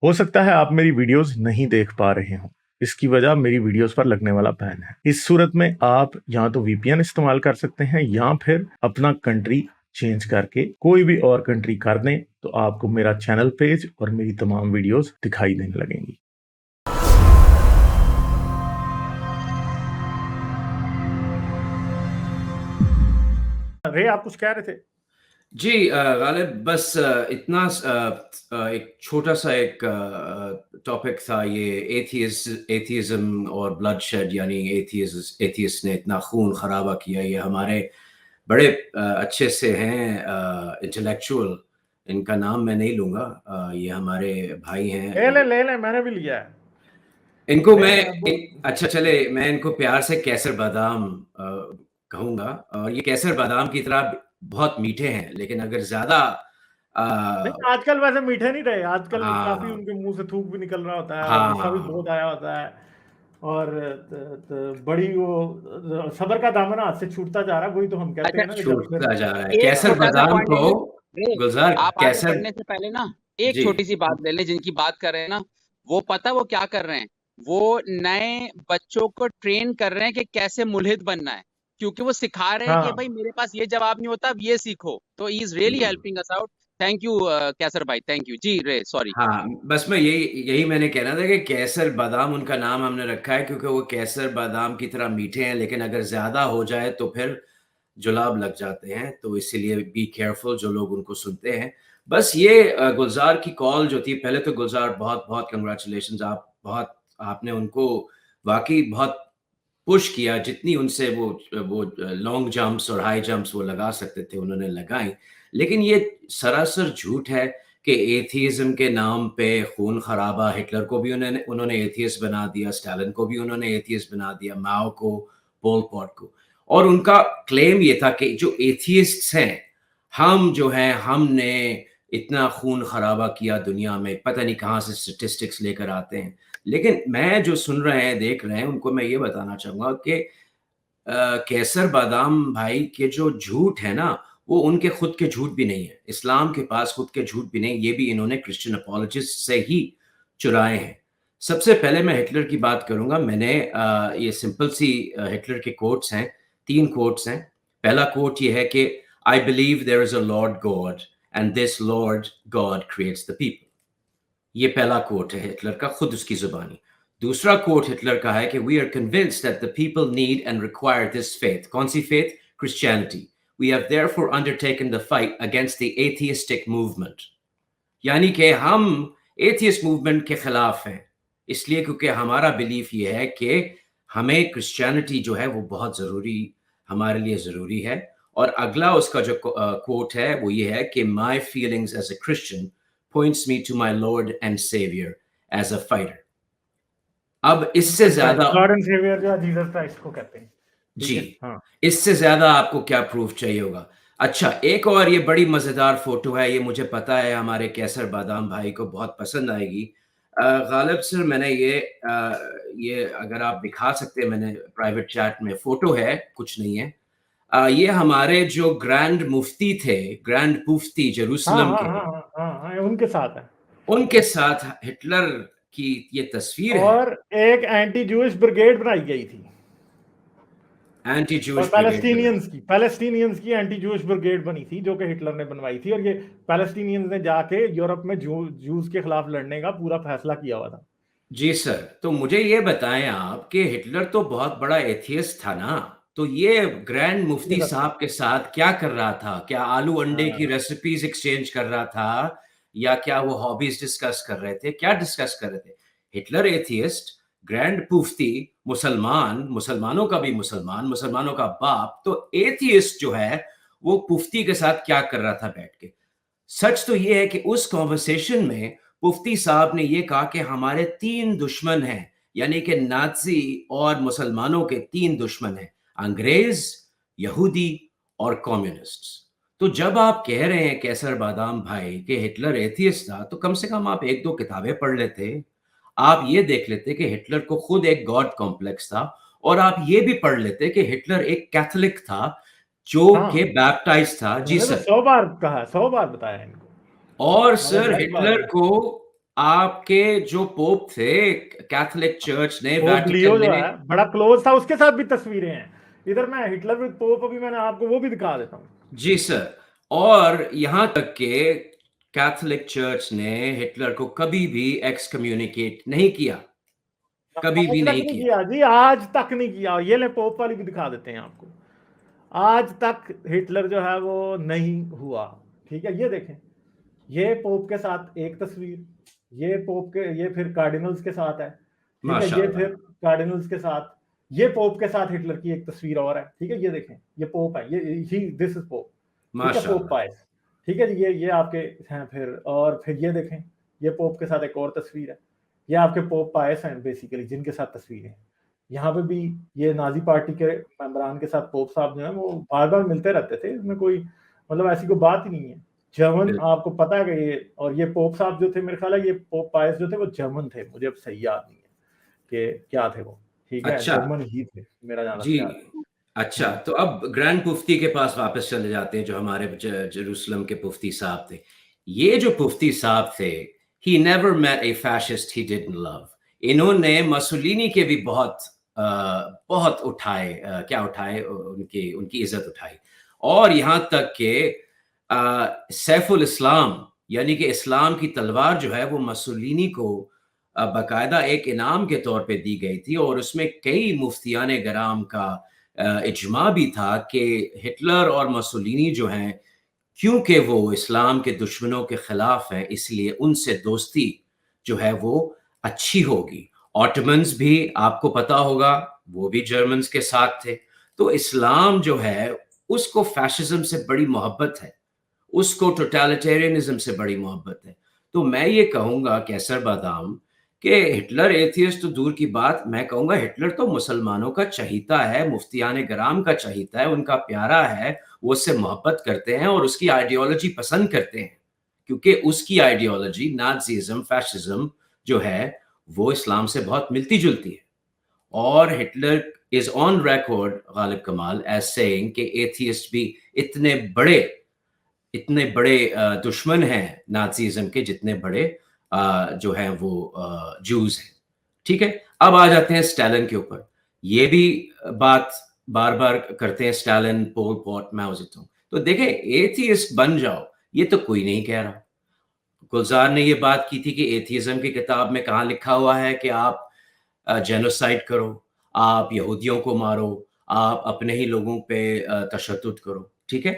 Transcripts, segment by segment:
हो सकता है आप मेरी वीडियोस नहीं देख पा रहे हों। इसकी वजह मेरी वीडियोस पर लगने वाला बैन है। इस सूरत में आप या तो वीपीएन इस्तेमाल कर सकते हैं या फिर अपना कंट्री चेंज करके कोई भी और कंट्री कर दें, तो आपको मेरा चैनल पेज और मेरी तमाम वीडियोस दिखाई देने लगेंगी। रे, आप कुछ कह रहे थे? जी गालिब बस इतना एक छोटा सा एक टॉपिक था ये एथियज्म और ब्लडशेड यानी एथियस्ट ने इतना खून खराबा किया। ये हमारे बड़े अच्छे से हैं इंटेलेक्चुअल, इनका नाम मैं नहीं लूँगा, ये हमारे भाई हैं। ले, मैंने भी लिया है। इनको ले मैं ले अब। अच्छा चले मैं इनको प्यार से कैसर बादाम कहूँगा। और ये कैसर बादाम की तरह बहुत मीठे हैं, लेकिन अगर ज़्यादा नहीं, आजकल वैसे मीठे नहीं रहे। आजकल काफी हाँ, उनके मुंह से थूक भी निकल रहा होता है और गुस्सा भी बहुत हाँ, आया होता है। और बड़ी वो सबर का दामन हाथ से छूटता जा रहा है। वही तो हम कहते अच्छा, हैं ना कि जब फिर छूटता जा रहा है। एक कैसर छोटा-सा बादाम पॉइंट ले को लें। रे, गुलज़ार आप आगे कैसर बढ़ने से पहले ना एक जी, छोटी-सी बात ले लें, जिनकी बात कर रहे हैं ना, वो पता है वो क्या कर रहे हैं? वो नए बच्चों को ट्रेन कर रहे हैं कि कैसे मुल्हिद बनना है, क्योंकि वो सिखा रहे हैं कि हाँ। भाई मेरे पास ये जवाब नहीं होता, अब ये सीखो। तो he is really hmm. Helping us out. Thank you Kaiser भाई, थैंक यू। जी, रे सॉरी। हाँ, बस मैं यही यही मैंने कहना था कि कैसर बादाम उनका नाम हमने रखा है क्योंकि वो कैसर बादाम की तरह मीठे हैं, लेकिन अगर ज़्यादा हो जाए तो फिर जुलाब लग जाते हैं, तो इसीलिए बी केयरफुल जो लोग उनको सुनते हैं। बस ये गुलज़ार की कॉल जो थी, पहले तो गुलज़ार बहुत-बहुत कांग्रेचुलेशंस, आपने उनको वाक़ई बहुत पुश किया, जितनी उनसे वो लॉन्ग जंप्स और हाई जंप्स वो लगा सकते थे, उन्होंने लगाई। लेकिन ये सरासर झूठ है कि एथियज़्म के नाम पे खून-खराबा, हिटलर को भी उन्होंने एथियस्ट बना दिया, स्टालिन को भी उन्होंने एथियस्ट बना दिया, माओ को, पोल पॉट को। और उनका क्लेम ये था कि जो एथियस्ट्स हैं, हम जो हैं, हमने इतना खून-खराबा किया दुनिया में, पता नहीं कहाँ से स्टैटिस्टिक्स लेकर आते हैं। लेकिन मैं जो सुन रहे हैं, देख रहे हैं, उनको मैं ये बताना चाहूँगा कि कैसर बादाम भाई के जो झूठ है ना, वो उनके खुद के झूठ भी नहीं है। इस्लाम के पास खुद के झूठ भी नहीं, ये भी इन्होंने क्रिश्चियन अपोलोजिस्ट से ही चुराए हैं। सबसे पहले मैं हिटलर की बात करूँगा। मैंने ये सिंपल सी हिटलर के कोट्स हैं, 3 कोट्स हैं। पहला कोट ये है कि I believe there is a lord god and this lord god creates the people. ये पहला कोट है हिटलर का, खुद उसकी ज़ुबानी। दूसरा कोट हिटलर का है कि we are convinced that the people need and require this faith. कौन सी faith? Christianity. We have therefore undertaken the fight against the atheistic movement. यानी कि हम एथियस्ट मूवमेंट के खिलाफ हैं, इसलिए क्योंकि हमारा बिलीफ ये है कि हमें क्रिश्चियनिटी जो है वो बहुत ज़रूरी, हमारे लिए ज़रूरी है। और अगला उसका जो कोट है वो ये है कि my feelings as a Christian points me to my lord and saviour as a fighter. अब इससे ज्यादा लॉर्ड एंड सेवियर जो जीसस क्राइस्ट को कहते हैं। ठीक जी, है, हाँ। इससे ज़्यादा आपको क्या प्रूफ़ चाहिए होगा? अच्छा, एक और ये बड़ी मज़ेदार फ़ोटो है, ये मुझे पता है हमारे कैसर बादाम भाई को बहुत पसंद आएगी। गालिब सर, मैंने ये अगर आप दिखा सकते हैं, मैंने प्राइवेट चैट में फ़ोटो है, कुछ नहीं है। ये हमारे जो ग्रैंड मुफ्ती थे, ग्रैंड मुफ्ती हाँ, जेरूसलम हाँ, के, हाँ, हाँ, हाँ, हाँ, उनके साथ है। उनके साथ हिटलर की ये तस्वीर है, और एक एंटी जूइश ब्रिगेड बनाई गई थी। एंटी और जूइश ब्रिगेड बनाई। पैलेस्टीनियंस की एंटी जूइश ब्रिगेड बनी थी, जो कि हिटलर ने बनवाई थी। और ये पैलेस्टीनियंस ने जाके यूरोप में जूस के खिलाफ लड़ने का पूरा फैसला किया हुआ था। जी सर, तो मुझे ये बताएँ आप कि हिटलर तो बहुत बड़ा एथियस्ट था ना, तो ये ग्रैंड ये मुफ्ती सब था। साहब के साथ क्या कर रहा था? क्या आलू-अंडे की हाँ। रेसिपीज़ एक्सचेंज कर रहा था? या क्या वो हॉबीज़ डिस्कस कर रहे थे? क्या डिस्कस कर रहे थे? हिटलर एथियस्ट, ग्रैंड मुफ्ती मुसलमान, मुसलमानों का भी मुसलमान, मुसलमानों का बाप, तो एथियस्ट जो है, वो मुफ्ती के साथ क्या कर रहा था बैठ के? सच तो ये है कि उस कॉन्वर्सेशन में मुफ्ती साहब ने ये कहा कि हमारे 3 दुश्मन हैं, यानी कि नाज़ी और मुसलमानों के 3 दुश्मन हैं, अंग्रेज़, यहूदी और कम्युनिस्ट्स। तो जब आप कह रहे हैं कैसर बादाम भाई कि हिटलर एथियस्ट था, तो कम से कम आप 1-2 किताबें पढ़ लेते। आप ये देख लेते कि हिटलर को खुद एक गॉड कॉम्प्लेक्स था, और आप ये भी पढ़ लेते कि हिटलर एक कैथोलिक था, जो कि हाँ, बैप्टाइज़्ड था। जी मैंने तो सर। 100 बार कहा, 100 बार बताया इनको। और मैंने सर जाहिर बात हिटलर है। को आपके जो पोप थे कैथोलिक चर्च ने पोप लियो वेटिकन जो ने है बड़ा क्लोज था, उसके साथ भी तस्वीरें हैं। इधर मैं हिटलर विद पोप, अभी मैंने आपको वो भी दिखा देता हूँ। जी सर, और यहाँ तक के कैथोलिक चर्च ने हिटलर को कभी भी एक्सकम्युनिकेट नहीं किया, कभी आज भी तक नहीं नहीं किया। किया जी, आज तक नहीं किया। ये ले पोप वाली भी दिखा देते हैं आपको। आज तक हिटलर जो है वो नहीं हुआ। ठीक है, ये देखें, ये पोप के साथ एक तस्वीर, ये पोप के, ये फिर कार्डिनल्स के साथ है। ठीक है, ये माशाल्लाह। फिर कार्डिनल्स के साथ, ये पोप के साथ हिटलर की एक तस्वीर और है। ठीक है, ये देखें, ये पोप है, ये ही दिस इज पोप। ठीक है, पोप माशाल्लाह। पायस। ठीक है जी, ये आपके हैं फिर, और फिर ये देखें, ये पोप के साथ एक और तस्वीर है। ये आपके पोप पायस हैं बेसिकली, जिनके साथ तस्वीरें हैं। यहाँ पे भी ये नाजी पार्टी के मेंबरान के साथ पोप साहब जो है वो बार बार मिलते रहते थे। इसमें कोई मतलब ऐसी कोई बात ही नहीं है। जर्मन, बिल्कुल। आपको पता है कि ये, और ये पोप साहब जो थे, मेरे ख्याल है ये पोप पायस जो थे वो जर्मन थे, मुझे अब सही याद नहीं है कि क्या थे वो। ठीक है, अच्छा। जर्मन ही थे, मेरा जहाँ तक जी। याद है। अच्छा, तो अब ग्रैंड मुफ्ती के पास वापस चले जाते हैं, जो हमारे जेरूसलम के मुफ्ती साहब थे। ये जो मुफ्ती साहब थे, he never met a fascist he didn't love. इन्होंने मसोलिनी के भी बहुत उठाए, क्या उठाए, उनकी उनकी इज्जत उठाई। और यहाँ तक कि सैफुल इस्लाम, यानी कि इस्लाम की तलवार जो है वो मसोलिनी को बाकायदा एक इनाम के तौर पे दी गई थी, और उसमें कई मुफ्तियान गराम का इजमा भी था कि हिटलर और मसोलिनी जो हैं, क्योंकि वो इस्लाम के दुश्मनों के खिलाफ हैं, इसलिए उनसे दोस्ती जो है वो अच्छी होगी। ऑटोमन्स भी आपको पता होगा, वो भी जर्मन्स के साथ थे। तो इस्लाम जो है उसको फैशिज्म से बड़ी मोहब्बत है, उसको टोटलिटेरियनिज्म से बड़ी मोहब्बत है। तो मैं ये कहूँगा कैसर बादाम कि हिटलर एथियस्ट तो दूर की बात, मैं कहूँगा हिटलर तो मुसलमानों का चहीता है, मुफ्तियान गराम का चहीता है, उनका प्यारा है, वो उससे मोहब्बत करते हैं और उसकी आइडियोलॉजी पसंद करते हैं, क्योंकि उसकी आइडियोलॉजी नाज़िज़्म, फैशिज़्म जो है, वो इस्लाम से बहुत मिलती-जुलती है। और Hitler is on record, Ghalib कमाल, एज़ सेइंग कि एथियस्ट भी इतने बड़े दुश्मन हैं नाज़िज़्म के, जितने बड़े जो हैं वो ज्यूज़ हैं। ठीक है? अब आ जाते हैं स्टालिन के ऊपर। ये भी बात बार-बार करते हैं स्टालिन, पोल पॉट, माओ ज़ेडुंग। तो देखें, एथियस्ट बन जाओ, ये तो कोई नहीं कह रहा। गुलज़ार ने ये बात की थी कि एथियज़्म की किताब में कहाँ लिखा हुआ है कि आप जेनोसाइड करो, आप यहूदियों को मारो, आप अपने ही लोगों पे तशद्दुद करो, ठीक है?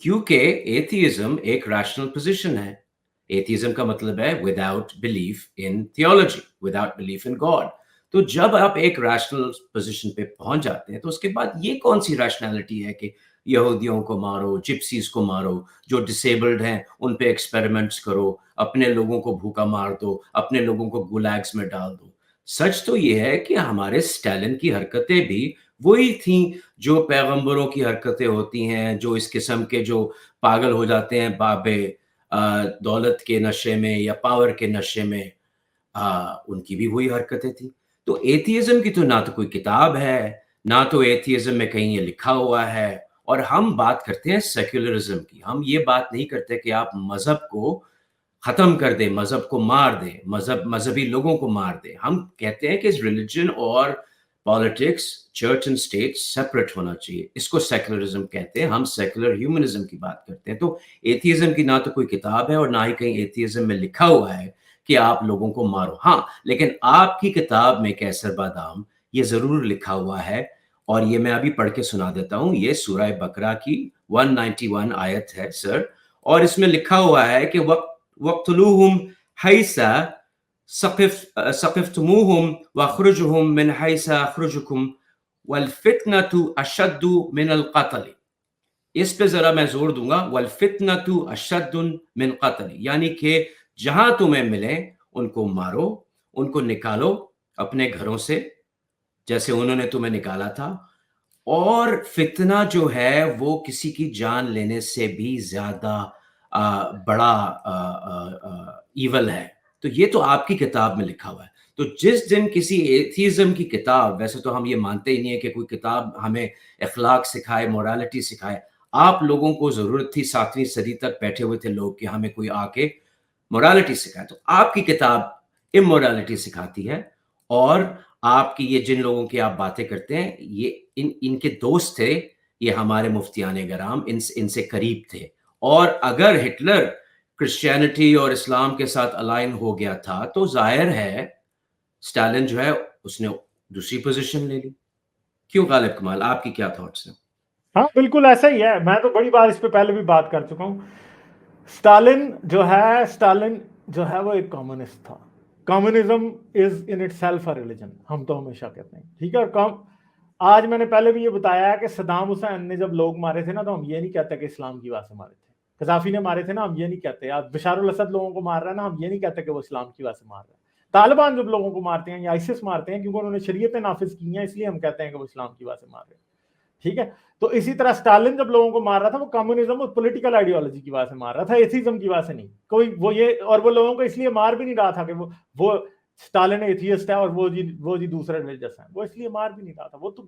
क्योंकि एथियज़्म एक रैशनल पोज़ीशन है। एथियज़्म का मतलब है without belief in theology, without belief in God. तो जब आप एक रैशनल पोज़ीशन पे पहुँच जाते हैं, तो उसके बाद ये कौन-सी रैशनैलिटी है कि यहूदियों को मारो, जिप्सीज़ को मारो, जो डिसेबल्ड हैं, उन पे एक्सपेरिमेंट्स करो, अपने लोगों को भूखा मार दो, अपने लोगों को गुलैग्स में डाल दो। सच तो ये है कि हमारे स्टालिन की हरकतें भी वही थीं जो पैगंबरों की हरकतें होती हैं, जो इस किस्म के जो पागल हो जाते हैं बाबे दौलत के नशे में या पावर के नशे में, उनकी भी वही हरकतें थी। तो एथियज़्म की तो ना तो कोई किताब है, ना तो एथियज़्म में कहीं ये लिखा हुआ है, और हम बात करते हैं सेक्युलरिज़्म की। हम ये बात नहीं करते कि आप मज़हब को ख़त्म कर दें, मज़हब को मार दें, मज़हबी लोगों को मार दें। हम कहते हैं कि रिलिजन और politics, church and state separate होना चाहिए। इसको सेक्युलरिज़्म कहते हैं, हम सेक्युलर ह्यूमनिज़्म की बात करते हैं। तो एथियज़्म की ना तो कोई किताब है और ना ही कहीं एथियज़्म में लिखा हुआ है कि आप लोगों को मारो। हाँ, लेकिन आपकी किताब में कैसर बादाम ये ज़रूर लिखा हुआ है, और ये मैं अभी पढ़ के सुना देता हूँ। ये सूरह बकरा की 191 आयत है सर, और इसमें लिखा हुआ है कि वक़्तुलूहुम हैसा सक़फ़्तमूहुम वअख़रिजूहुम मिन हैसा अख़रजुकुम वल फ़ित्नतु अशद्दु मिनल क़त्ल। इस पे ज़रा मैं ज़ोर दूँगा, वल फ़ित्नतु अशद्दुन मिन क़त्ल, यानी कि जहाँ तुम्हें मिलें उनको मारो, उनको निकालो अपने घरों से, जैसे उन्होंने तुम्हें निकाला था। और फ़ितना जो है वो किसी की जान लेने से भी ज़्यादा बड़ा ईविल है। तो ये तो आपकी किताब में लिखा हुआ है। तो जिस दिन किसी एथियज़्म की किताब, वैसे तो हम ये मानते ही नहीं है कि कोई किताब हमें अख़लाक सिखाए, मोरालिटी सिखाए। आप लोगों को ज़रूरत थी, 7वीं सदी तक बैठे हुए थे लोग कि हमें कोई आके मोरालिटी सिखाए। तो आपकी किताब इमोरालिटी सिखाती है, और आपकी ये जिन लोगों की आप बातें करते हैं, ये इनके दोस्त थे, ये हमारे मुफ्तियान गराम इनसे करीब थे। और अगर हिटलर क्रिश्चियनिटी और इस्लाम के साथ अलाइन हो गया था, तो ज़ाहिर है स्टालिन जो है उसने दूसरी पोज़ीशन ले ली। क्यों गालिब कमाल, आपकी क्या थॉट्स हैं? हाँ, बिल्कुल ऐसा ही है। मैं तो बड़ी बार इस पे पहले भी बात कर चुका हूँ। स्टालिन जो है वो एक कम्युनिस्ट था। Communism is in itself a religion, हम तो हमेशा कहते हैं, ठीक है। और आज मैंने पहले भी ये बताया है कि सद्दाम हुसैन ने जब लोग मारे थे ना, तो हम ये नहीं कहते कि इस्लाम की वजह से मारे थे। कजाफी ने मारे थे ना, हम ये नहीं कहते। आज बशारुल असद लोगों को मार रहा है ना, हम ये नहीं कहते कि वो इस्लाम की वजह से मार रहा है। तालिबान जब लोगों को मारते हैं या आईसिस मारते हैं क्योंकि उन्होंने शरीयतें नाफिज की हैं, इसलिए हम कहते हैं कि वो इस्लाम की वजह से मार रहे हैं, ठीक है। तो इसी तरह स्टालिन जब लोगों को मार रहा था, वो कम्युनिज्म और पॉलिटिकल आइडियोलॉजी की वजह से मार रहा था, एथिज्म की वजह से नहीं। कोई वो ये, और वो लोगों को इसलिए मार भी नहीं रहा था कि वो स्टालिन एथियस्ट है और वो जी दूसरे रिलीजियस है, वो इसलिए मार भी नहीं रहा था, वो तो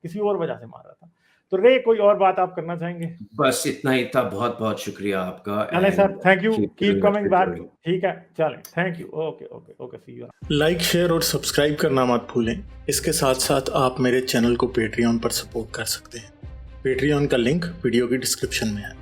किसी और वजह से मार रहा था। तो रे, कोई और बात आप करना चाहेंगे? बस इतना ही था। बहुत-बहुत शुक्रिया आपका। चलें sir, thank you, keep coming back. And ठीक है, चलें, thank you, okay, see you. Like, share और सब्सक्राइब करना मत भूलें। इसके साथ साथ आप मेरे चैनल को पेट्रियन पर सपोर्ट कर सकते हैं। पेट्रियन का लिंक वीडियो की डिस्क्रिप्शन में है।